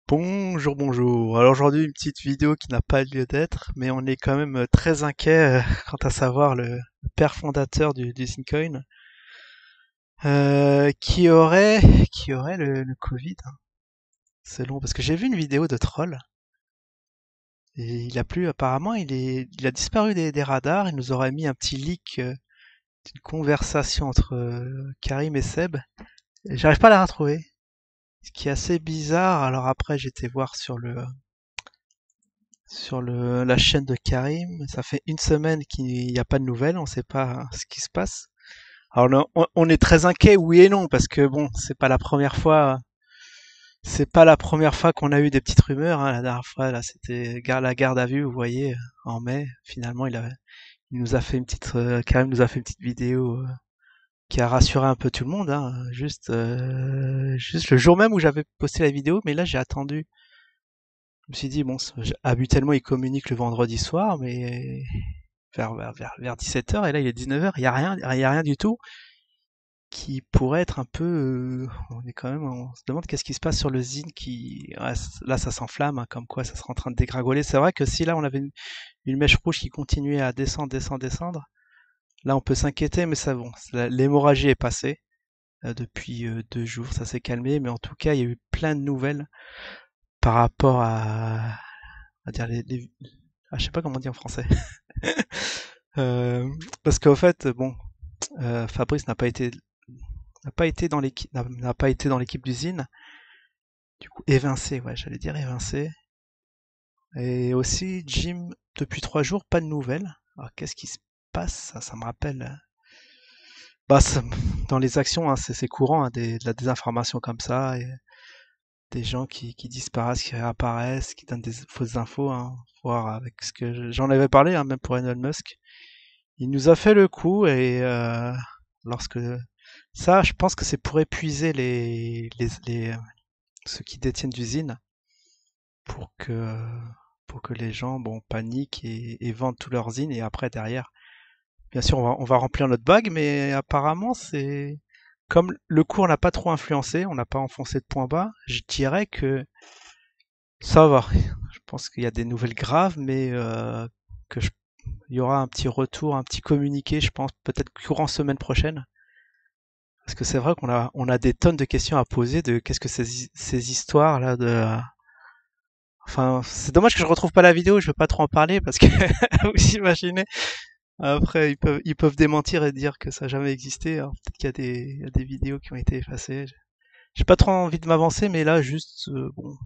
Bonjour, bonjour. Alors aujourd'hui, une petite vidéo qui n'a pas lieu d'être, mais on est quand même très inquiet quant à savoir le père fondateur du Zincoin, qui aurait le Covid, hein, selon, parce que j'ai vu une vidéo de troll, et il a plus, apparemment, il a disparu des radars, il nous aurait mis un petit leak d'une conversation entre Karim et Seb, et j'arrive pas à la retrouver, ce qui est assez bizarre. Alors après, j'étais voir sur la chaîne de Karim. Ça fait une semaine qu'il n'y a pas de nouvelles, on sait pas ce qui se passe. Alors on est très inquiet, oui et non, parce que bon, c'est pas la première fois qu'on a eu des petites rumeurs, hein. La dernière fois, là, c'était la garde à vue, vous voyez, en mai. Finalement, il nous a fait Karim nous a fait une petite vidéo qui a rassuré un peu tout le monde, hein. Juste le jour même où j'avais posté la vidéo, mais là, j'ai attendu. Je me suis dit, bon, habituellement, il communique le vendredi soir, mais vers 17h, et là il est 19h, il y a rien du tout qui pourrait être un peu. On se demande qu'est-ce qui se passe sur le Zine ouais, là ça s'enflamme, hein, comme quoi ça sera en train de dégringoler. C'est vrai que si là on avait une mèche rouge qui continuait à descendre, descendre, descendre, là on peut s'inquiéter, mais ça bon, l'hémorragie est passée depuis 2 jours, ça s'est calmé, mais en tout cas il y a eu plein de nouvelles par rapport à dire je sais pas comment on dit en français. Parce qu'au fait, bon, Fabrice n'a pas été dans l'équipe d'usine. Du coup, évincé, ouais, j'allais dire évincé. Et aussi, Jim, depuis 3 jours, pas de nouvelles. Alors, qu'est-ce qui se passe? Ça me rappelle. Bah, dans les actions, hein, c'est courant, hein, de la désinformation comme ça, et des gens qui disparaissent, qui réapparaissent, qui donnent des fausses infos, hein, voir avec ce que j'en avais parlé, hein, même pour Elon Musk. Il nous a fait le coup, et lorsque ça, je pense que c'est pour épuiser ceux qui détiennent d'usines pour que pour que les gens bon paniquent et vendent tous leurs usines et après derrière, bien sûr, on va remplir notre bague, mais apparemment c'est comme le cours n'a pas trop influencé, on n'a pas enfoncé de point bas, je dirais que ça va. Je pense qu'il y a des nouvelles graves, mais il y aura un petit retour, un petit communiqué, je pense, peut-être courant semaine prochaine. Parce que c'est vrai on a des tonnes de questions à poser de qu'est-ce que ces histoires là de. Enfin, c'est dommage que je retrouve pas la vidéo, je veux pas trop en parler parce que vous imaginez. Après, ils peuvent démentir et dire que ça n'a jamais existé. Alors, peut-être qu'il y a il y a des vidéos qui ont été effacées. J'ai pas trop envie de m'avancer, mais là, juste, bon,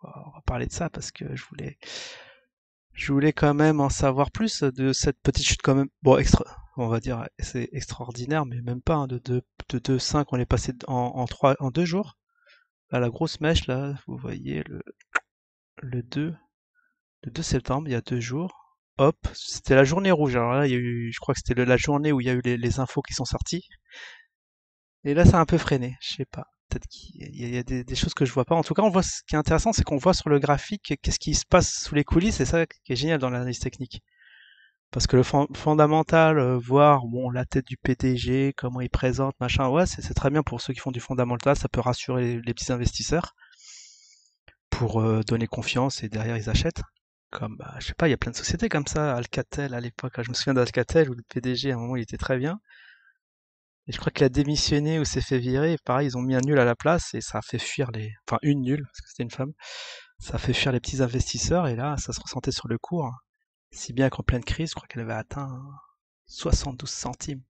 on va parler de ça parce que je voulais quand même en savoir plus de cette petite chute quand même. Bon, on va dire, c'est extraordinaire, mais même pas, hein, de 2,5, on est passé en 2 jours. Là, la grosse mèche, là, vous voyez, le 2, le 2 septembre, il y a 2 jours. Hop, c'était la journée rouge. Alors là, il y a eu, je crois que c'était la journée où il y a eu les infos qui sont sorties. Et là, ça a un peu freiné. Je sais pas. Peut-être qu'il y a des choses que je vois pas. En tout cas, on voit ce qui est intéressant, c'est qu'on voit sur le graphique qu'est-ce qui se passe sous les coulisses. C'est ça qui est génial dans l'analyse technique. Parce que le fondamental, voir bon la tête du PDG, comment il présente, machin, ouais, c'est très bien pour ceux qui font du fondamental. Ça peut rassurer les petits investisseurs pour donner confiance et derrière ils achètent. Comme, bah, je sais pas, il y a plein de sociétés comme ça. Alcatel à l'époque, je me souviens d'Alcatel où le PDG à un moment il était très bien. Et je crois qu'il a démissionné ou s'est fait virer. Et pareil, ils ont mis un nul à la place et ça a fait fuir enfin une nulle parce que c'était une femme. Ça a fait fuir les petits investisseurs et là, ça se ressentait sur le cours. Si bien qu'en pleine crise, je crois qu'elle avait atteint 72 centimes.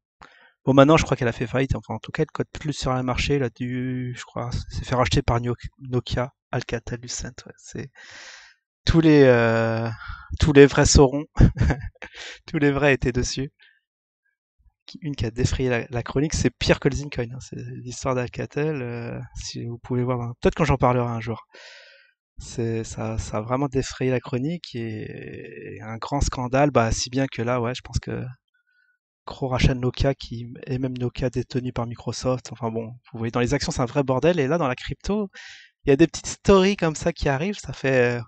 Bon, maintenant, je crois qu'elle a fait faillite. Enfin, en tout cas, elle cote plus sur le marché. Elle a dû, je crois, s'est fait racheter par Nokia, Alcatel, Lucent. Ouais. C'est tous les, euh, tous les vrais sauront. Tous les vrais étaient dessus. Une qui a défrayé la chronique, c'est pire que le Zincoin, hein. C'est l'histoire d'Alcatel. Si vous pouvez voir, peut-être quand j'en parlerai un jour. Ça a vraiment défrayé la chronique et un grand scandale, bah, si bien que là, ouais, je pense que gros rachat de Nokia et même Nokia détenu par Microsoft. Enfin bon, vous voyez, dans les actions, c'est un vrai bordel. Et là, dans la crypto, il y a des petites stories comme ça qui arrivent. Ça fait,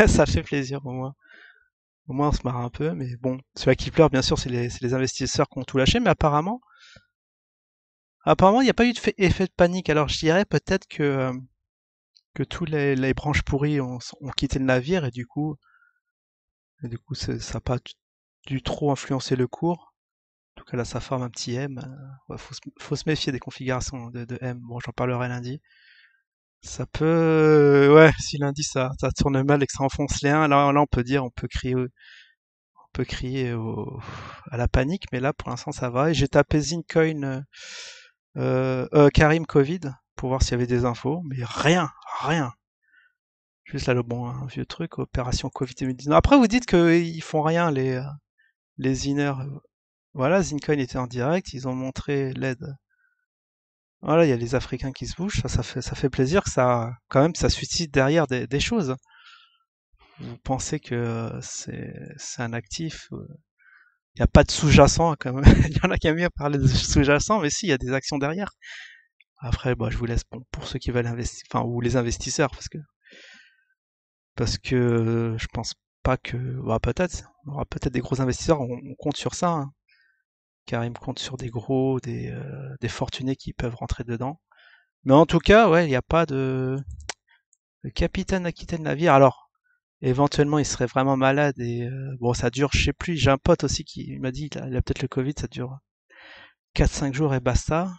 ça fait plaisir au moins. Au moins, on se marre un peu, mais bon, ceux qui pleurent, bien sûr, c'est les investisseurs qui ont tout lâché, mais apparemment, il n'y a pas eu effet de panique. Alors, je dirais peut-être que que tous les branches pourries ont quitté le navire et du coup ça n'a pas dû trop influencer le cours. En tout cas là ça forme un petit M. Ouais, faut se méfier des configurations de M. Bon, j'en parlerai lundi. Ça peut, ouais, si lundi ça tourne mal et que ça enfonce les 1, là on peut dire, on peut crier à la panique, mais là pour l'instant ça va. Et j'ai tapé Zincoin Karim Covid pour voir s'il y avait des infos, mais rien, rien. Juste là le bon un vieux truc, opération Covid-19. Après vous dites qu'ils font rien les Inner. Voilà, Zincoin était en direct, ils ont montré l'aide. Voilà, il y a les Africains qui se bougent, ça fait plaisir que ça, quand même, ça suscite derrière des choses. Vous pensez que c'est un actif, il n'y a pas de sous-jacent, quand même. Il y en a qui aiment bien parler de sous-jacent, mais si, il y a des actions derrière. Après, bah, je vous laisse, bon, pour ceux qui veulent investir, enfin, ou les investisseurs, parce que je pense pas que, bah, peut-être, on aura peut-être des gros investisseurs, on compte sur ça, hein. Karim compte sur des fortunés qui peuvent rentrer dedans. Mais en tout cas, ouais, il n'y a pas de capitaine à quitter le navire. Alors, éventuellement, il serait vraiment malade et bon, ça dure, je sais plus. J'ai un pote aussi qui m'a dit, il a peut-être le Covid, ça dure 4-5 jours et basta.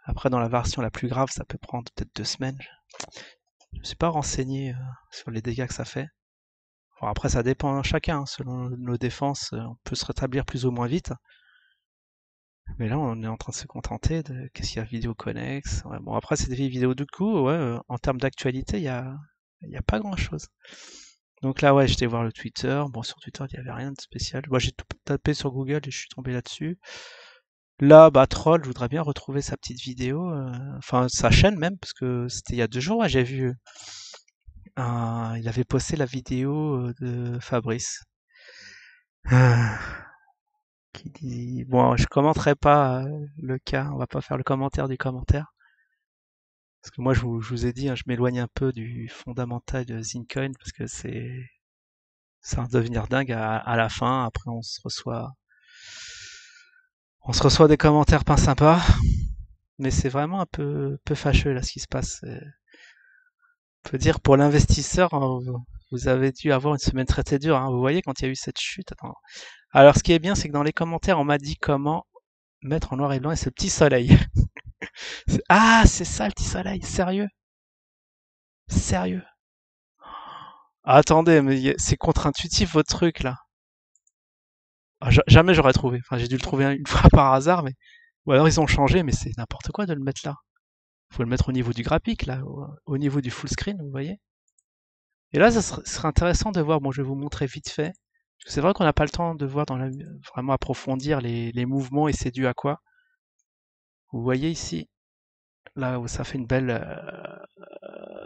Après, dans la version la plus grave, ça peut prendre peut-être 2 semaines. Je me suis pas renseigné sur les dégâts que ça fait. Bon, après, ça dépend de chacun, hein. Selon nos défenses, on peut se rétablir plus ou moins vite. Mais là, on est en train de se contenter de qu'est-ce qu'il y a vidéo connexe. Ouais, bon, après, c'est des vidéos du coup, ouais, en termes d'actualité, il y a pas grand-chose. Donc là, ouais, j'étais voir le Twitter. Bon, sur Twitter, il n'y avait rien de spécial. Moi, j'ai tout tapé sur Google et je suis tombé là-dessus. Là, bah, Troll, je voudrais bien retrouver sa petite vidéo, enfin, sa chaîne même, parce que c'était il y a 2 jours, ouais, j'ai vu, il avait posté la vidéo de Fabrice. Ah, qui dit, bon, je commenterai pas le cas, on va pas faire le commentaire du commentaire. Parce que moi, je vous ai dit, hein, je m'éloigne un peu du fondamental de Zincoin, parce que c'est un devenir dingue à la fin. Après, on se reçoit des commentaires pas sympas, mais c'est vraiment un peu fâcheux là ce qui se passe. On peut dire pour l'investisseur, hein, vous avez dû avoir une semaine très très dure, hein. Vous voyez quand il y a eu cette chute. Attends. Alors ce qui est bien, c'est que dans les commentaires, on m'a dit comment mettre en noir et blanc et ce petit soleil. Ah, c'est ça le petit soleil. Sérieux? Sérieux? Attendez, mais c'est contre-intuitif votre truc là. Ah, jamais j'aurais trouvé. Enfin, j'ai dû le trouver une fois par hasard, mais ou alors ils ont changé, mais c'est n'importe quoi de le mettre là. Faut le mettre au niveau du graphique, là, au niveau du full screen, vous voyez. Et là, ça serait intéressant de voir, bon, je vais vous montrer vite fait. Parce que c'est vrai qu'on n'a pas le temps de voir vraiment approfondir les mouvements et c'est dû à quoi. Vous voyez ici, là où ça fait une belle,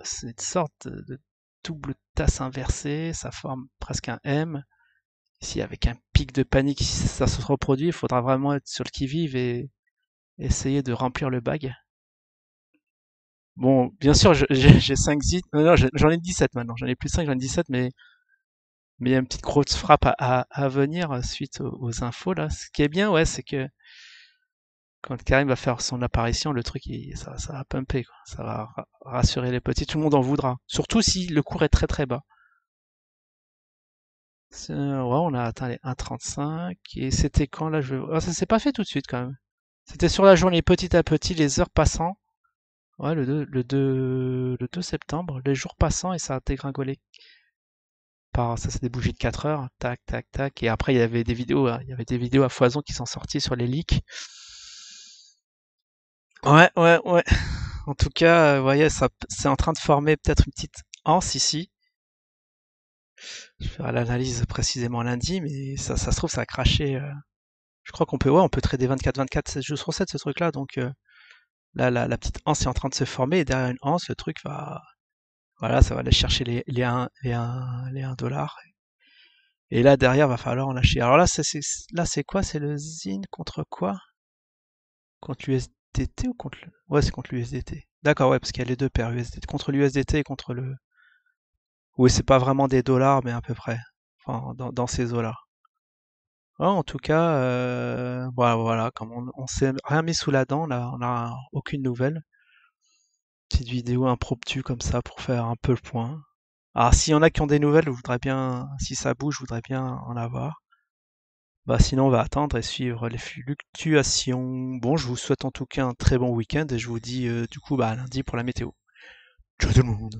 c'est une sorte de double tasse inversée, ça forme presque un M. Ici, avec un pic de panique, si ça se reproduit, il faudra vraiment être sur le qui-vive et essayer de remplir le bag. Bon, bien sûr, j'ai 5 zits. Non, j'en ai 17 maintenant. J'en ai plus 5, j'en ai 17, mais il y a une petite grosse frappe à venir suite aux infos là. Ce qui est bien, ouais, c'est que quand Karim va faire son apparition, le truc, ça va pumper, quoi. Ça va rassurer les petits. Tout le monde en voudra. Surtout si le cours est très très bas. Ouais, on a atteint les 1,35 et c'était quand là ça s'est pas fait tout de suite quand même. C'était sur la journée petit à petit, les heures passant. Ouais, le 2 septembre, les jours passant et ça a dégringolé. Ça, c'est des bougies de 4 heures. Tac, tac, tac. Et après, il y avait des vidéos, hein. Il y avait des vidéos à foison qui sont sorties sur les leaks. Ouais, ouais, ouais. En tout cas, vous voyez, ça, c'est en train de former peut-être une petite anse ici. Je ferai l'analyse précisément lundi, mais ça se trouve, ça a craché. Je crois qu'on peut, ouais, on peut trader 24-24, 7 jours sur 7, ce truc-là. Donc, là, la petite anse est en train de se former et derrière une anse, le truc va, voilà, ça va aller chercher les 1 dollar. Et là, derrière, va falloir en lâcher. Alors là, c'est quoi? C'est le ZIN contre quoi? Contre l'USDT ou contre le... Ouais, c'est contre l'USDT. D'accord, ouais, parce qu'il y a les deux paires USDT. Contre l'USDT et contre le... Oui, c'est pas vraiment des dollars, mais à peu près. Enfin, dans ces eaux-là. Ouais, en tout cas, voilà, comme on s'est rien mis sous la dent, là, on n'a aucune nouvelle. Petite vidéo impromptue comme ça pour faire un peu le point. Alors s'il y en a qui ont des nouvelles, je voudrais bien, si ça bouge, je voudrais bien en avoir. Bah sinon on va attendre et suivre les fluctuations. Bon, je vous souhaite en tout cas un très bon week-end et je vous dis du coup bah à lundi pour la météo. Ciao tout le monde.